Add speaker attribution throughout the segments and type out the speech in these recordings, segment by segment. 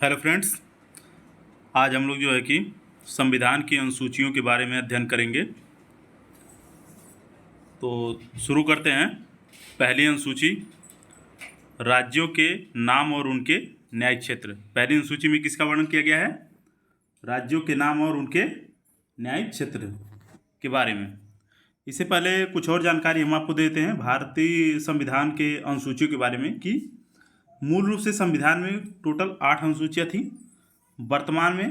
Speaker 1: Hello friends, आज हम लोग जो है कि संविधान की अनुसूचियों के बारे में अध्ययन करेंगे। तो शुरू करते हैं। पहली अनुसूची, राज्यों के नाम और उनके न्यायिक क्षेत्र। पहली अनुसूची में किसका वर्णन किया गया है? राज्यों के नाम और उनके न्यायिक क्षेत्र के बारे में। इससे पहले कुछ और जानकारी हम आपको देते हैं भारतीय संविधान के अनुसूचियों के बारे में कि मूल रूप से संविधान में टोटल 8 अनुसूचियाँ थी। वर्तमान में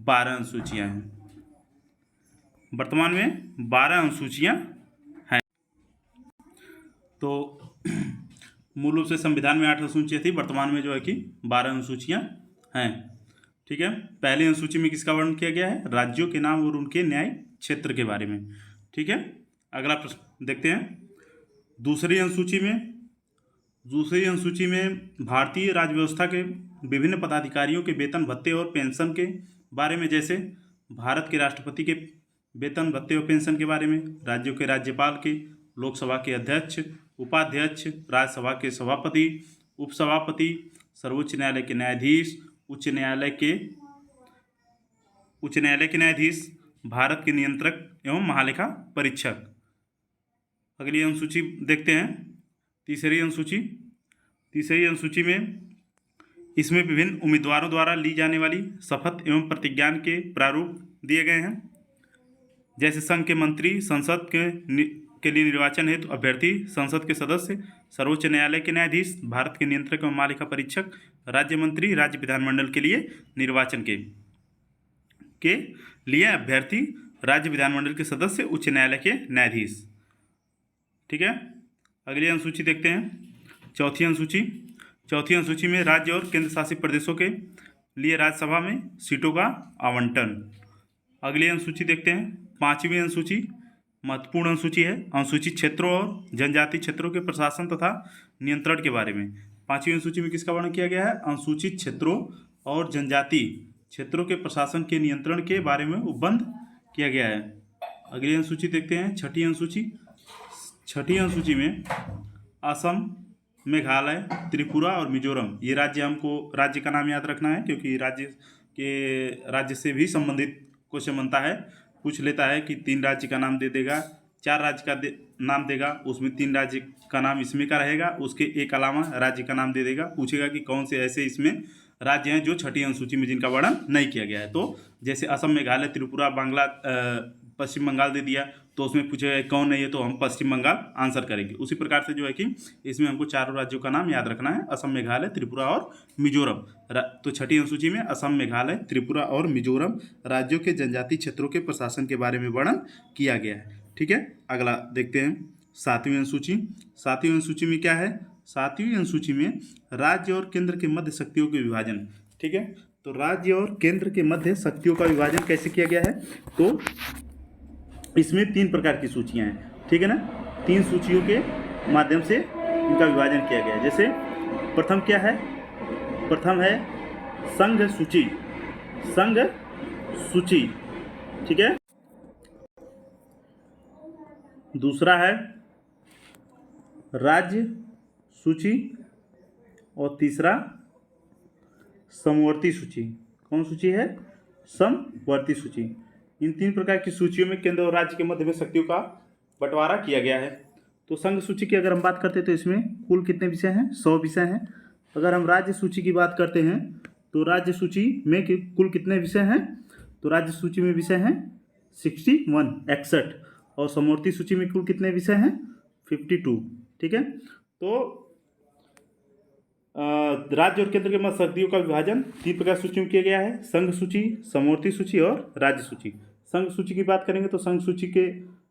Speaker 1: 12 अनुसूचियाँ हैं। वर्तमान में 12 अनुसूचियाँ हैं। तो मूल रूप से संविधान में 8 अनुसूचियाँ थी, वर्तमान में जो है कि 12 अनुसूचियाँ हैं। ठीक है। पहली अनुसूची में किसका वर्णन किया गया है? राज्यों के नाम और उनके न्यायिक क्षेत्र के बारे में। ठीक है। अगला प्रश्न देखते हैं। दूसरी अनुसूची में भारतीय राज्य व्यवस्था के विभिन्न पदाधिकारियों के वेतन भत्ते और पेंशन के बारे में, जैसे भारत के राष्ट्रपति के वेतन भत्ते और पेंशन के बारे में, राज्यों के राज्यपाल के, लोकसभा के अध्यक्ष, उपाध्यक्ष, राज्यसभा के सभापति, उपसभापति, सर्वोच्च न्यायालय के न्यायाधीश, उच्च न्यायालय के न्यायाधीश, भारत के नियंत्रक एवं महालेखा परीक्षक। अगली अनुसूची देखते हैं। तीसरी अनुसूची में इसमें विभिन्न उम्मीदवारों द्वारा ली जाने वाली शपथ एवं प्रतिज्ञा के प्रारूप दिए गए हैं, जैसे संघ के मंत्री, संसद के लिए निर्वाचन हेतु अभ्यर्थी, संसद के सदस्य, सर्वोच्च न्यायालय के न्यायाधीश, भारत के नियंत्रक एवं महालेखा परीक्षक, राज्य मंत्री, राज्य विधानमंडल के लिए निर्वाचन के लिए अभ्यर्थी, राज्य विधानमंडल के सदस्य, उच्च न्यायालय के न्यायाधीश। ठीक है। अगली अनुसूची देखते हैं। चौथी अनुसूची में राज्य और केंद्र शासित प्रदेशों के लिए राज्यसभा में सीटों का आवंटन। अगली अनुसूची देखते हैं। पांचवी अनुसूची महत्वपूर्ण अनुसूची है। अनुसूचित क्षेत्रों और जनजाति क्षेत्रों के प्रशासन तथा नियंत्रण के बारे में। पांचवी अनुसूची में किसका वर्णन किया गया है? अनुसूचित क्षेत्रों और जनजाति क्षेत्रों के प्रशासन के नियंत्रण के बारे में उपबंध किया गया है। अगली अनुसूची देखते हैं। छठी अनुसूची में असम, मेघालय, त्रिपुरा और मिजोरम, ये राज्य का नाम याद रखना है, क्योंकि राज्य से भी संबंधित क्वेश्चन बनता है। पूछ लेता है कि 3 राज्य का नाम दे देगा, 4 राज्य का नाम देगा, उसमें 3 राज्य का नाम इसमें का रहेगा, उसके एक अलावा राज्य का नाम दे देगा। पूछेगा कि कौन से ऐसे इसमें राज्य हैं जो छठी अनुसूची में जिनका वर्णन नहीं किया गया है। तो जैसे असम, मेघालय, त्रिपुरा, पश्चिम बंगाल दे दिया, तो उसमें पूछेगा कौन है ये, तो हम पश्चिम बंगाल आंसर करेंगे। उसी प्रकार से जो है कि इसमें हमको 4 राज्यों का नाम याद रखना है, असम, मेघालय, त्रिपुरा और मिजोरम। तो छठी अनुसूची में असम, मेघालय, त्रिपुरा और मिजोरम राज्यों के जनजातीय क्षेत्रों के प्रशासन के बारे में वर्णन किया गया है। ठीक है। अगला देखते हैं। सातवीं अनुसूची में क्या है? सातवीं अनुसूची में राज्य और केंद्र के मध्य शक्तियों के विभाजन। ठीक है। तो राज्य और केंद्र के मध्य शक्तियों का विभाजन कैसे किया गया है? तो इसमें 3 प्रकार की सूचियां हैं। ठीक है ना। 3 सूचियों के माध्यम से इनका विभाजन किया गया है। जैसे प्रथम क्या है? प्रथम है संघ सूची। ठीक है। दूसरा है राज्य सूची और तीसरा समवर्ती सूची। कौन सूची है? समवर्ती सूची। इन 3 प्रकार की सूचियों में केंद्र और राज्य के मध्य में शक्तियों का बंटवारा किया गया है। तो संघ सूची की अगर हम बात करते हैं तो इसमें कुल कितने विषय हैं? 100 विषय हैं। अगर हम राज्य सूची की बात करते हैं तो राज्य सूची में कुल कितने विषय हैं? तो राज्य सूची में विषय हैं 61 और समवर्ती सूची में कुल कितने विषय हैं? 52। ठीक है। तो राज्य और केंद्र के मध्य शक्तियों का विभाजन 3 प्रकार सूची में किया गया है: संघ सूची, समवर्ती सूची और राज्य सूची। संघ सूची की बात करेंगे तो संघ सूची के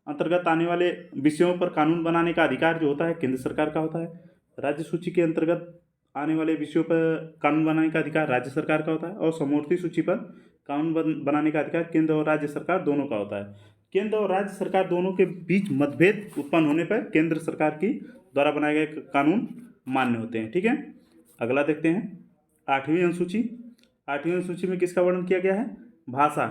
Speaker 1: अंतर्गत आने वाले विषयों पर कानून बनाने का अधिकार जो होता है केंद्र सरकार का होता है। राज्य सूची के अंतर्गत आने वाले विषयों पर कानून बनाने का अधिकार राज्य सरकार का होता है। और समवर्ती सूची पर कानून बनाने का अधिकार केंद्र और राज्य सरकार दोनों का होता है। केंद्र और राज्य सरकार दोनों के बीच मतभेद उत्पन्न होने पर केंद्र सरकार की द्वारा बनाए गए कानून मान्य होते हैं। ठीक है। अगला देखते हैं। 8वीं अनुसूची में किसका वर्णन किया गया है? भाषा।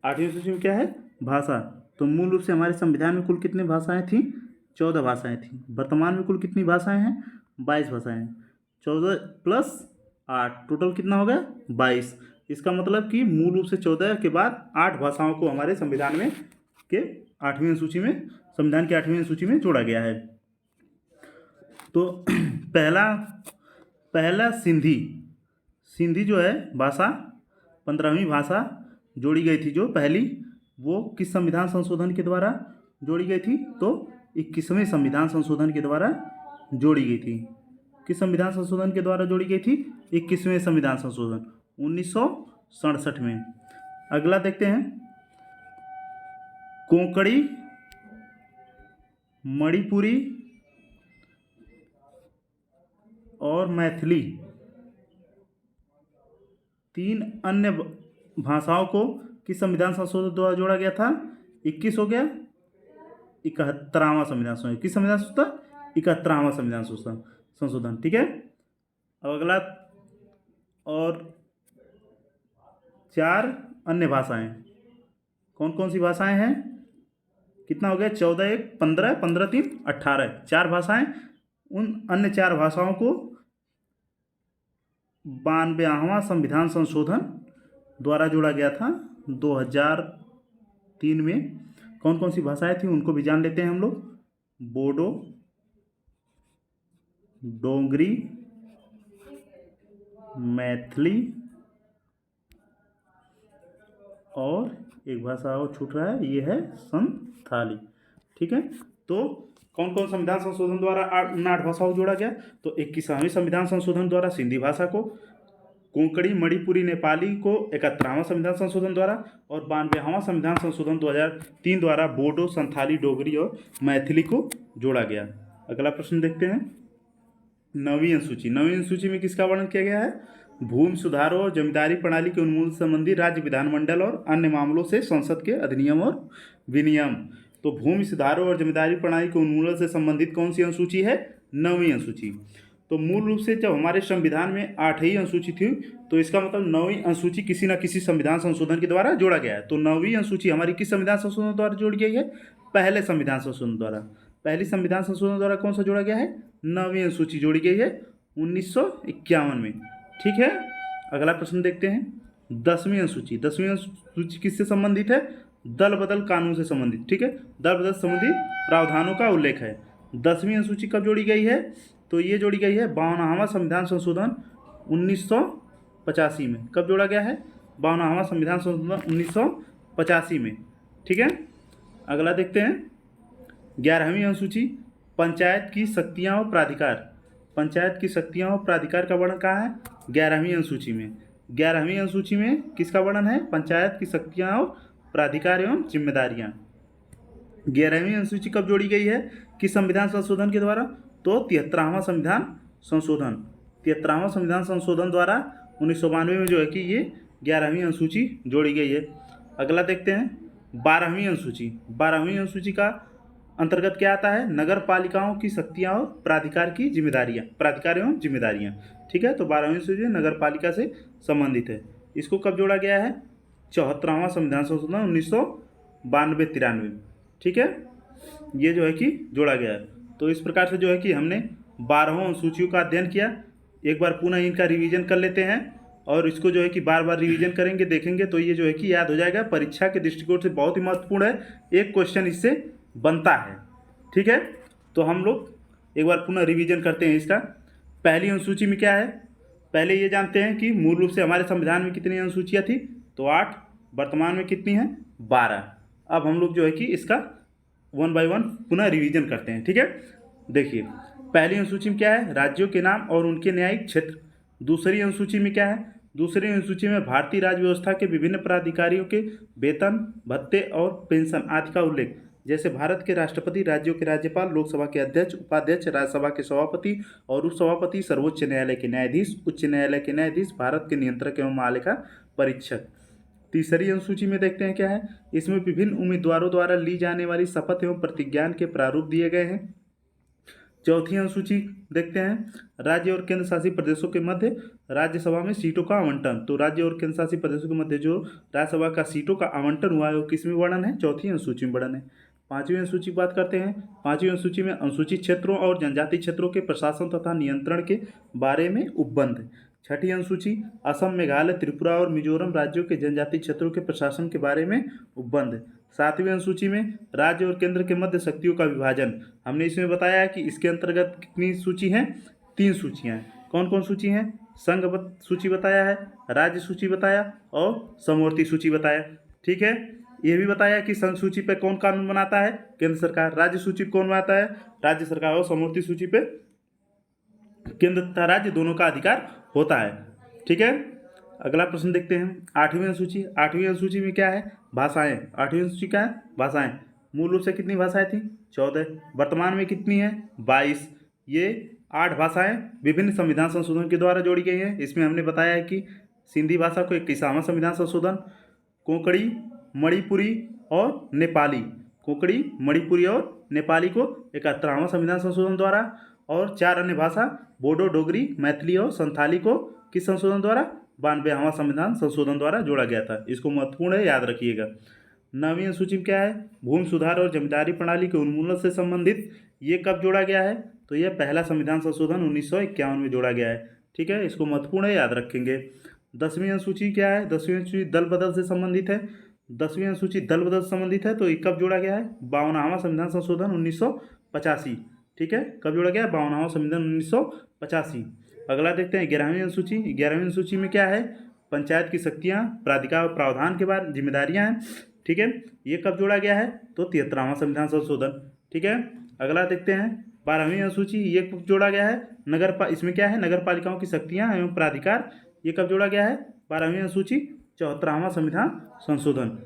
Speaker 1: 8वीं अनुसूची में क्या है? भाषा। तो मूल रूप से हमारे संविधान में कुल कितनी भाषाएं थी? 14 भाषाएं थी। वर्तमान में कुल कितनी भाषाएं हैं? 22 भाषाएं। 14 + 8, टोटल कितना हो गया 22। इसका मतलब कि मूल रूप से 14 के बाद 8 भाषाओं को हमारे संविधान में के 8वीं अनुसूची में, संविधान की 8वीं अनुसूची में जोड़ा गया है। तो पहला सिंधी जो है भाषा, 15वीं भाषा जोड़ी गई थी जो पहली, वो किस संविधान संशोधन के द्वारा जोड़ी गई थी? तो 21वें संविधान संशोधन के द्वारा जोड़ी गई थी। किस संविधान संशोधन के द्वारा जोड़ी गई थी? 21वें संविधान संशोधन 1967 में। अगला देखते हैं, कोंकणी, मणिपुरी और मैथिली 3 अन्य भाषाओं को किस संविधान संशोधन द्वारा जोड़ा गया था? 21 हो गया, 71वां संविधान संशोधन। किस संविधान संशोधन? 71वां संविधान संशोधन। ठीक है। अब अगला, और 4 अन्य भाषाएं, कौन कौन सी भाषाएं हैं? कितना हो गया? 14 1 15, 15 3 18, 4 भाषाएं। उन अन्य 4 भाषाओं को 92वां संविधान संशोधन द्वारा जोड़ा गया था 2003 में। कौन कौन सी भाषाएं थी उनको भी जान लेते हैं हम लोग। बोडो, डोगरी, मैथिली और एक भाषा और छूट रहा है, ये है संथाली। ठीक है। तो कौन कौन संविधान संशोधन द्वारा 8 भाषाओं को जोड़ा गया? तो 21वें संविधान संशोधन द्वारा सिंधी भाषा को, कोंकणी मणिपुरी नेपाली को 71वां संविधान संशोधन द्वारा, और 92वां संविधान संशोधन 2003 द्वारा बोडो, संथाली, डोगरी और मैथिली को जोड़ा गया। अगला प्रश्न देखते हैं, 9वीं अनुसूची। 9वीं अनुसूची में किसका वर्णन किया गया है? भूमि सुधार और जमींदारी प्रणाली के उन्मूलन संबंधी राज्य विधानमंडल और अन्य मामलों से संसद के अधिनियम और विनियम। तो भूमि सुधारों और जमींदारी प्रणाली के उन्मूलन से संबंधित कौन सी अनुसूची है? 9वीं अनुसूची। तो मूल रूप से जब हमारे संविधान में 8वीं अनुसूची थी, तो इसका मतलब 9वीं अनुसूची किसी न किसी संविधान संशोधन के द्वारा जोड़ा गया है। तो 9वीं अनुसूची हमारी किस संविधान संशोधन द्वारा जोड़ी गई है? पहले संविधान संशोधन द्वारा। पहली संविधान संशोधन द्वारा कौन सा जोड़ा गया है? 9वीं अनुसूची जोड़ी गई है 1951 में। ठीक है। अगला प्रश्न देखते हैं, 10वीं अनुसूची। 10वीं अनुसूची किससे संबंधित है? दल बदल कानून से संबंधित। ठीक है। दल बदल संबंधी प्रावधानों का उल्लेख है। 10वीं अनुसूची कब जोड़ी गई है? तो ये जोड़ी गई है 52वां संविधान संशोधन 1985 में। कब जोड़ा गया है? 52वां संविधान संशोधन 1985 में। ठीक है। अगला देखते हैं, 11वीं अनुसूची, पंचायत की शक्तियाँ और प्राधिकार। पंचायत की शक्तियाँ और प्राधिकार का वर्णन कहाँ है? 11वीं अनुसूची में। 11वीं अनुसूची में किसका वर्णन है? पंचायत की शक्तियाँ और प्राधिकार एवं जिम्मेदारियाँ। 11वीं अनुसूची कब जोड़ी गई है? किस संविधान संशोधन के द्वारा? तो 73वां संविधान संशोधन। 73वां संविधान संशोधन द्वारा 1992 में जो है कि ये 11वीं अनुसूची जोड़ी गई है। अगला देखते हैं, 12वीं अनुसूची। 12वीं अनुसूची का अंतर्गत क्या आता है? नगर पालिकाओं की शक्तियाँ और प्राधिकार की जिम्मेदारियाँ, प्राधिकार एवं जिम्मेदारियाँ। ठीक है। तो 12वीं अनुसूची नगर पालिका से संबंधित है। इसको कब जोड़ा गया है? 74वां संविधान संशोधन 1992-93। ठीक है। ये जो है कि जोड़ा गया है। तो इस प्रकार से जो है कि हमने 12 अनुसूचियों का अध्ययन किया। एक बार पुनः इनका रिवीजन कर लेते हैं, और इसको जो है कि बार बार रिवीजन करेंगे, देखेंगे, तो ये जो है कि याद हो जाएगा। परीक्षा के दृष्टिकोण से बहुत ही महत्वपूर्ण है, एक क्वेश्चन इससे बनता है। ठीक है। तो हम लोग एक बार पुनः रिवीजन करते हैं इसका। पहली अनुसूची में क्या है? पहले ये जानते हैं कि मूल रूप से हमारे संविधान में कितनी अनुसूचियाँ थी? तो 8। वर्तमान में कितनी हैं? 12। अब हम लोग जो है कि इसका 1 बाय 1 पुनः रिवीजन करते हैं। ठीक है। देखिए, पहली अनुसूची में क्या है? राज्यों के नाम और उनके न्यायिक क्षेत्र। दूसरी अनुसूची में क्या है? दूसरी अनुसूची में भारतीय राज्य व्यवस्था के विभिन्न प्राधिकारियों के वेतन, भत्ते और पेंशन आदि का उल्लेख, जैसे भारत के राष्ट्रपति, राज्यों के राज्यपाल, लोकसभा के अध्यक्ष, उपाध्यक्ष, राज्यसभा के सभापति और उपसभापति, सर्वोच्च न्यायालय के न्यायाधीश, उच्च न्यायालय के न्यायाधीश, भारत के नियंत्रक एवं महालेखा परीक्षक। तीसरी अनुसूची में देखते हैं क्या है? इसमें विभिन्न उम्मीदवारों द्वारा ली जाने वाली शपथ एवं प्रतिज्ञान के प्रारूप दिए गए हैं। चौथी अनुसूची देखते हैं, राज्य और केंद्र शासित प्रदेशों के मध्य राज्यसभा में सीटों का आवंटन। तो राज्य और केंद्र शासित प्रदेशों के मध्य जो राज्यसभा का सीटों का आवंटन हुआ है वो किस में वर्णन है? चौथी अनुसूची में वर्णन है। पांचवी अनुसूची की बात करते हैं। पांचवी अनुसूची में अनुसूचित क्षेत्रों और जनजाति क्षेत्रों के प्रशासन तथा नियंत्रण के बारे में उपबंध। छठी अनुसूची असम, मेघालय, त्रिपुरा और मिजोरम राज्यों के जनजातीय क्षेत्रों के प्रशासन के बारे में उपबंध। सातवीं अनुसूची में राज्य और केंद्र के मध्य शक्तियों का विभाजन। हमने इसमें बताया है कि इसके अंतर्गत कितनी सूची हैं, 3 सूचियाँ हैं। कौन कौन सूची हैं? संघ सूची बताया है, राज्य सूची बताया और समवर्ती सूची बताया। ठीक है, ये भी बताया कि संघ सूची पे कौन कानून बनाता है? केंद्र सरकार। राज्य सूची कौन बनाता है? राज्य सरकार। और समवर्ती सूची पे केंद्र तथा राज्य दोनों का अधिकार होता है। ठीक है, अगला प्रश्न देखते हैं। 8वीं अनुसूची। 8वीं अनुसूची में क्या है? भाषाएं। 8वीं अनुसूची क्या है? भाषाएं। मूल रूप से कितनी भाषाएं थी? 14। वर्तमान में कितनी है? 22। ये 8 भाषाएं विभिन्न संविधान संशोधन के द्वारा जोड़ी गई हैं। इसमें हमने बताया है कि सिंधी भाषा को 21वां संविधान संशोधन, कोंकणी, मणिपुरी और नेपाली, कोंकणी, मणिपुरी और नेपाली को 71वां संविधान संशोधन द्वारा, और 4 अन्य भाषा बोडो, डोगरी, मैथिली और संथाली को किस संशोधन द्वारा? 92वां संविधान संशोधन द्वारा जोड़ा गया था। इसको महत्वपूर्ण है, याद रखिएगा। 9वीं अनुसूची में क्या है? भूमि सुधार और जमींदारी प्रणाली के उन्मूलन से संबंधित। ये कब जोड़ा गया है? तो यह पहला संविधान संशोधन 1951 में जोड़ा गया है। ठीक है, इसको महत्वपूर्ण है, याद रखेंगे। 10वीं अनुसूची क्या है? 10वीं अनुसूची दल बदल से संबंधित है। 10वीं अनुसूची दल बदल से संबंधित है, तो ये कब जोड़ा गया है? 52वां संविधान संशोधन 1985। ठीक है, कब जोड़ा गया? 52वां संविधान 1985। अगला देखते हैं 11वीं अनुसूची। 11वीं अनुसूची में क्या है? पंचायत की शक्तियाँ, प्राधिकार और प्रावधान के बाद जिम्मेदारियाँ हैं। ठीक है, ये कब जोड़ा गया है? तो 73वां संविधान संशोधन। ठीक है, अगला देखते हैं 12वीं अनुसूची। ये कब जोड़ा गया है? इसमें क्या है? नगर पालिकाओं की शक्तियाँ एवं प्राधिकार। ये कब जोड़ा गया है? 12वीं अनुसूची, 74वां संविधान संशोधन।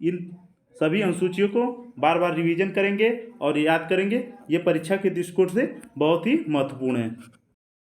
Speaker 1: इन सभी अनुसूचियों को बार बार रिवीजन करेंगे और याद करेंगे। ये परीक्षा के दृष्टिकोण से बहुत ही महत्वपूर्ण है।